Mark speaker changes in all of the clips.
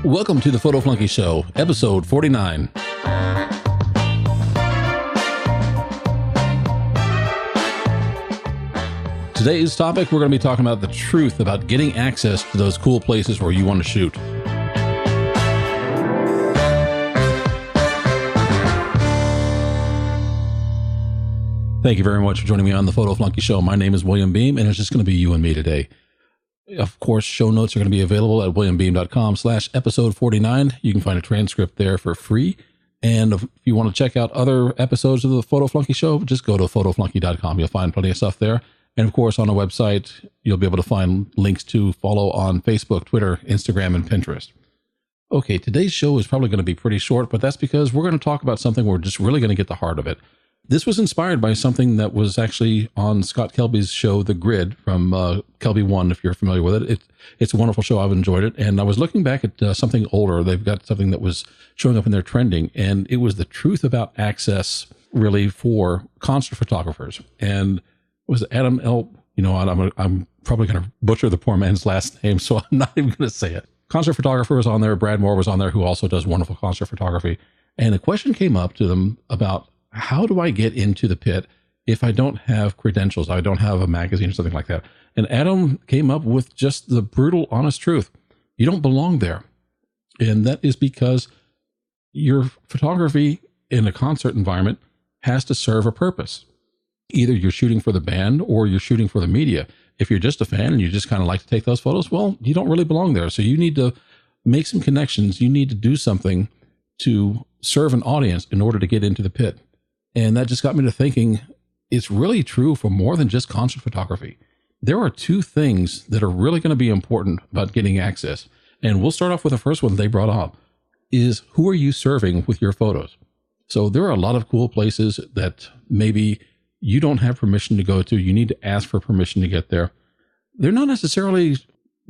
Speaker 1: Welcome to the Photo Flunky Show, episode 49. Today's topic, we're going to be talking about the truth about getting access to those cool places where you want to shoot. Thank you very much for joining me on the Photo Flunky Show. My name is William Beem, and it's just going to be you and me today. Of course, show notes are going to be available at williambeem.com/episode 49. You can find a transcript there for free. And if you want to check out other episodes of the Photo Flunky Show, just go to photoflunky.com. You'll find plenty of stuff there. And of course, on the website, you'll be able to find links to follow on Facebook, Twitter, Instagram, and Pinterest. Okay, today's show is probably going to be pretty short, but that's because we're going to talk about something we're just really going to get the heart of it. This was inspired by something that was actually on Scott Kelby's show, The Grid, from Kelby One, if you're familiar with it. It's a wonderful show. I've enjoyed it. And I was looking back at something older. They've got something that was showing up in their trending, and it was the truth about access, really, for concert photographers. And it was Adam L. You know what? I'm probably going to butcher the poor man's last name, so I'm not even going to say it. Concert photographer was on there. Brad Moore was on there, who also does wonderful concert photography. And the question came up to them about, how do I get into the pit if I don't have credentials? I don't have a magazine or something like that. And Adam came up with just the brutal, honest truth. You don't belong there. And that is because your photography in a concert environment has to serve a purpose. Either you're shooting for the band or you're shooting for the media. If you're just a fan and you just kind of like to take those photos, well, you don't really belong there. So you need to make some connections. You need to do something to serve an audience in order to get into the pit. And that just got me to thinking, it's really true for more than just concert photography. There are two things that are really going to be important about getting access. And we'll start off with the first one they brought up, is who are you serving with your photos? So there are a lot of cool places that maybe you don't have permission to go to. You need to ask for permission to get there. They're not necessarily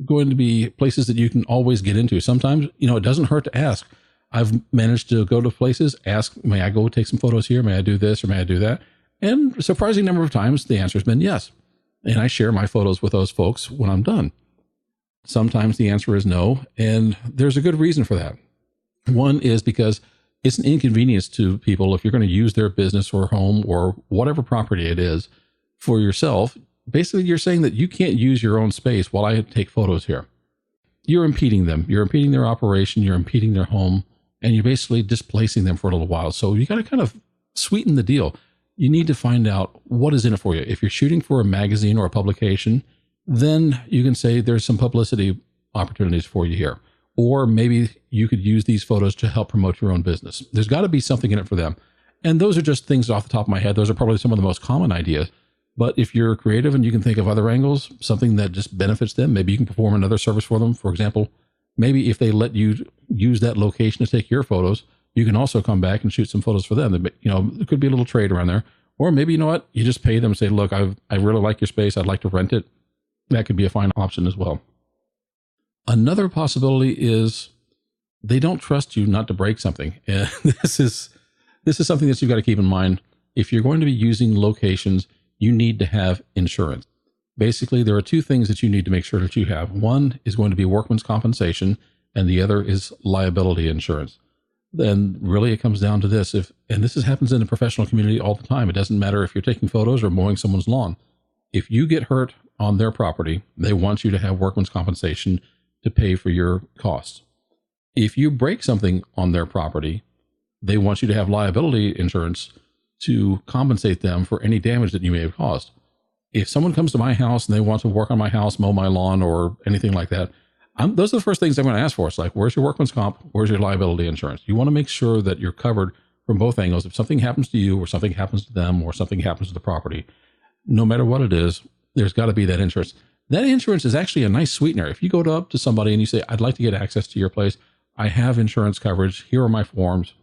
Speaker 1: going to be places that you can always get into. Sometimes, it doesn't hurt to ask. I've managed to go to places, ask, may I go take some photos here? May I do this or may I do that? And a surprising number of times, the answer has been yes. And I share my photos with those folks when I'm done. Sometimes the answer is no, and there's a good reason for that. One is because it's an inconvenience to people if you're going to use their business or home or whatever property it is for yourself. Basically, you're saying that you can't use your own space while I take photos here. You're impeding them. You're impeding their operation. You're impeding their home. And you're basically displacing them for a little while. So you got to kind of sweeten the deal. You need to find out what is in it for you. If you're shooting for a magazine or a publication, then you can say there's some publicity opportunities for you here. Or maybe you could use these photos to help promote your own business. There's got to be something in it for them. And those are just things off the top of my head. Those are probably some of the most common ideas. But if you're creative and you can think of other angles, something that just benefits them, maybe you can perform another service for them. For example, maybe if they let you use that location to take your photos, you can also come back and shoot some photos for them. There could be a little trade around there. Or maybe, you just pay them and say, look, I really like your space. I'd like to rent it. That could be a fine option as well. Another possibility is they don't trust you not to break something. And this is something that you've got to keep in mind. If you're going to be using locations, you need to have insurance. Basically, there are two things that you need to make sure that you have. One is going to be workman's compensation, and the other is liability insurance. Then really it comes down to this. And this happens in the professional community all the time. It doesn't matter if you're taking photos or mowing someone's lawn. If you get hurt on their property, they want you to have workman's compensation to pay for your costs. If you break something on their property, they want you to have liability insurance to compensate them for any damage that you may have caused. If someone comes to my house and they want to work on my house, mow my lawn, or anything like that, those are the first things I'm going to ask for. It's like, where's your workman's comp? Where's your liability insurance? You want to make sure that you're covered from both angles. If something happens to you or something happens to them or something happens to the property, no matter what it is, there's got to be that insurance. That insurance is actually a nice sweetener. If you go up to somebody and you say, I'd like to get access to your place, I have insurance coverage, here are my forms,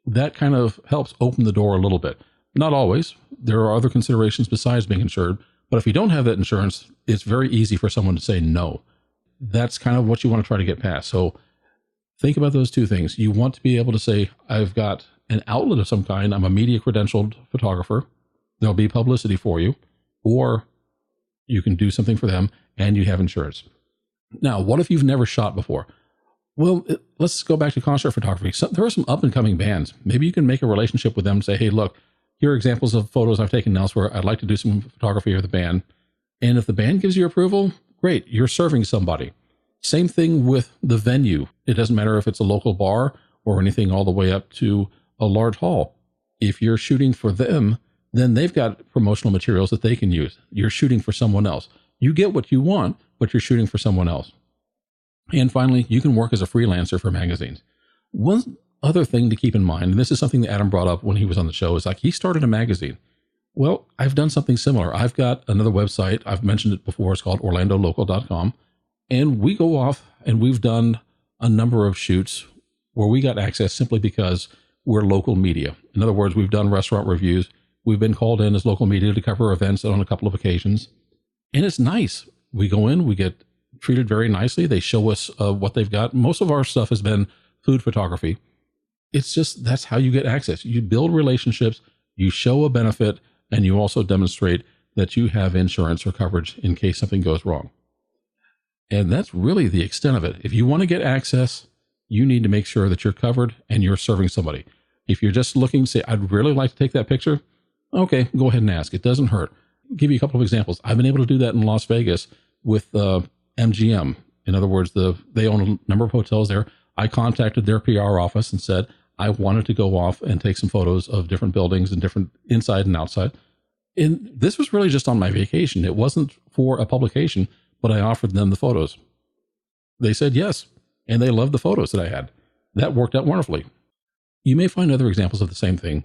Speaker 1: that kind of helps open the door a little bit. Not always. There are other considerations besides being insured. But if you don't have that insurance, it's very easy for someone to say no. That's kind of what you want to try to get past. So think about those two things. You want to be able to say, I've got an outlet of some kind. I'm a media credentialed photographer. There'll be publicity for you. Or you can do something for them and you have insurance. Now, what if you've never shot before? Well, let's go back to concert photography. So there are some up and coming bands. Maybe you can make a relationship with them and say, hey, look, here are examples of photos I've taken elsewhere. I'd like to do some photography of the band. And if the band gives you approval, great, you're serving somebody. Same thing with the venue. It doesn't matter if it's a local bar or anything all the way up to a large hall. If you're shooting for them, then they've got promotional materials that they can use. You're shooting for someone else. You get what you want, but you're shooting for someone else. And finally, you can work as a freelancer for magazines. One other thing to keep in mind, and this is something that Adam brought up when he was on the show, is like he started a magazine. Well, I've done something similar. I've got another website. I've mentioned it before. It's called orlandolocal.com. And we go off and we've done a number of shoots where we got access simply because we're local media. In other words, we've done restaurant reviews. We've been called in as local media to cover events on a couple of occasions. And it's nice. We go in, we get treated very nicely. They show us what they've got. Most of our stuff has been food photography. It's just, that's how you get access. You build relationships, you show a benefit, and you also demonstrate that you have insurance or coverage in case something goes wrong. And that's really the extent of it. If you want to get access, you need to make sure that you're covered and you're serving somebody. If you're just looking to say, I'd really like to take that picture, okay, go ahead and ask. It doesn't hurt. I'll give you a couple of examples. I've been able to do that in Las Vegas with MGM. In other words, they own a number of hotels there. I contacted their PR office and said I wanted to go off and take some photos of different buildings and different inside and outside. And this was really just on my vacation. It wasn't for a publication, but I offered them the photos. They said yes, and they loved the photos that I had. That worked out wonderfully. You may find other examples of the same thing.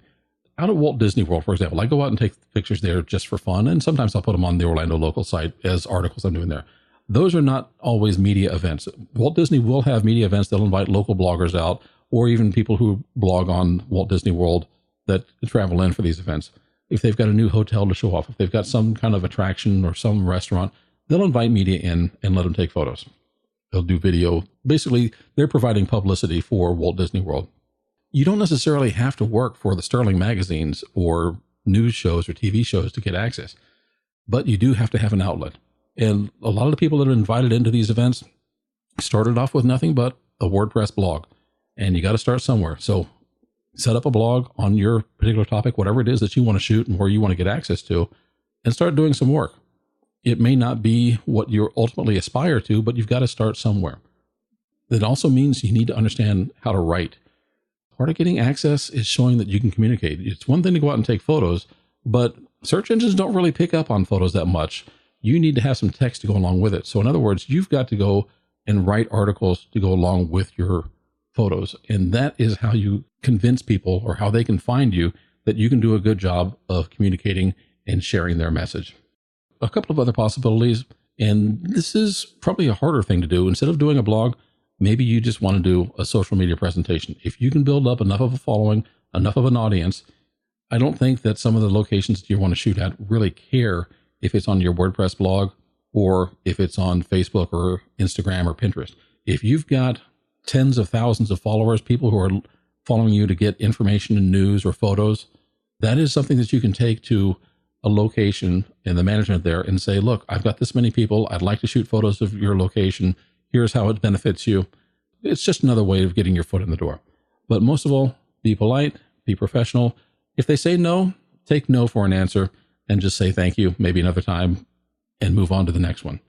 Speaker 1: Out at Walt Disney World, for example, I go out and take pictures there just for fun, and sometimes I'll put them on the Orlando Local site as articles I'm doing there. Those are not always media events. Walt Disney will have media events. They'll invite local bloggers out, or even people who blog on Walt Disney World that travel in for these events. If they've got a new hotel to show off, if they've got some kind of attraction or some restaurant, they'll invite media in and let them take photos. They'll do video. Basically, they're providing publicity for Walt Disney World. You don't necessarily have to work for the Sterling magazines or news shows or TV shows to get access, but you do have to have an outlet. And a lot of the people that are invited into these events started off with nothing but a WordPress blog, and you got to start somewhere. So set up a blog on your particular topic, whatever it is that you want to shoot and where you want to get access to, and start doing some work. It may not be what you ultimately aspire to, but you've got to start somewhere. That also means you need to understand how to write. Part of getting access is showing that you can communicate. It's one thing to go out and take photos, but search engines don't really pick up on photos that much. You need to have some text to go along with it. So in other words, you've got to go and write articles to go along with your photos. And that is how you convince people, or how they can find you, that you can do a good job of communicating and sharing their message. A couple of other possibilities, and this is probably a harder thing to do. Instead of doing a blog, maybe you just want to do a social media presentation. If you can build up enough of a following, enough of an audience, I don't think that some of the locations that you want to shoot at really care if it's on your WordPress blog or if it's on Facebook or Instagram or Pinterest. If you've got tens of thousands of followers, people who are following you to get information and news or photos, that is something that you can take to a location and the management there and say, look, I've got this many people. I'd like to shoot photos of your location. Here's how it benefits you. It's just another way of getting your foot in the door. But most of all, be polite, be professional. If they say no, take no for an answer and just say thank you, maybe another time, and move on to the next one.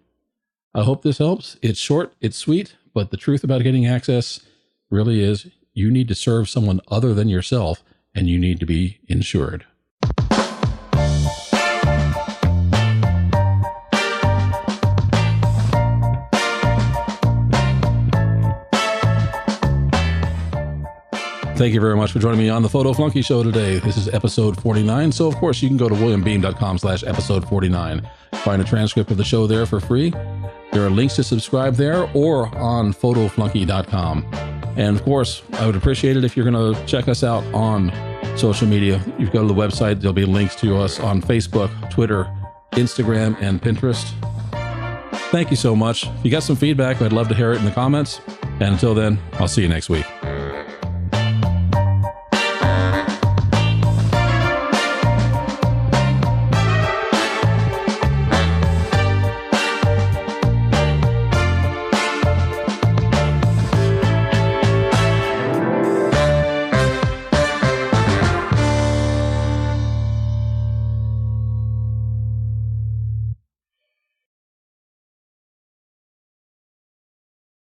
Speaker 1: I hope this helps. It's short, it's sweet, but the truth about getting access really is you need to serve someone other than yourself, and you need to be insured. Thank you very much for joining me on the Photo Flunky Show today. This is episode 49. So, of course, you can go to williambeem.com/episode 49. Find a transcript of the show there for free. There are links to subscribe there or on photoflunky.com. And, of course, I would appreciate it if you're going to check us out on social media. You go to the website. There'll be links to us on Facebook, Twitter, Instagram, and Pinterest. Thank you so much. If you got some feedback, I'd love to hear it in the comments. And until then, I'll see you next week.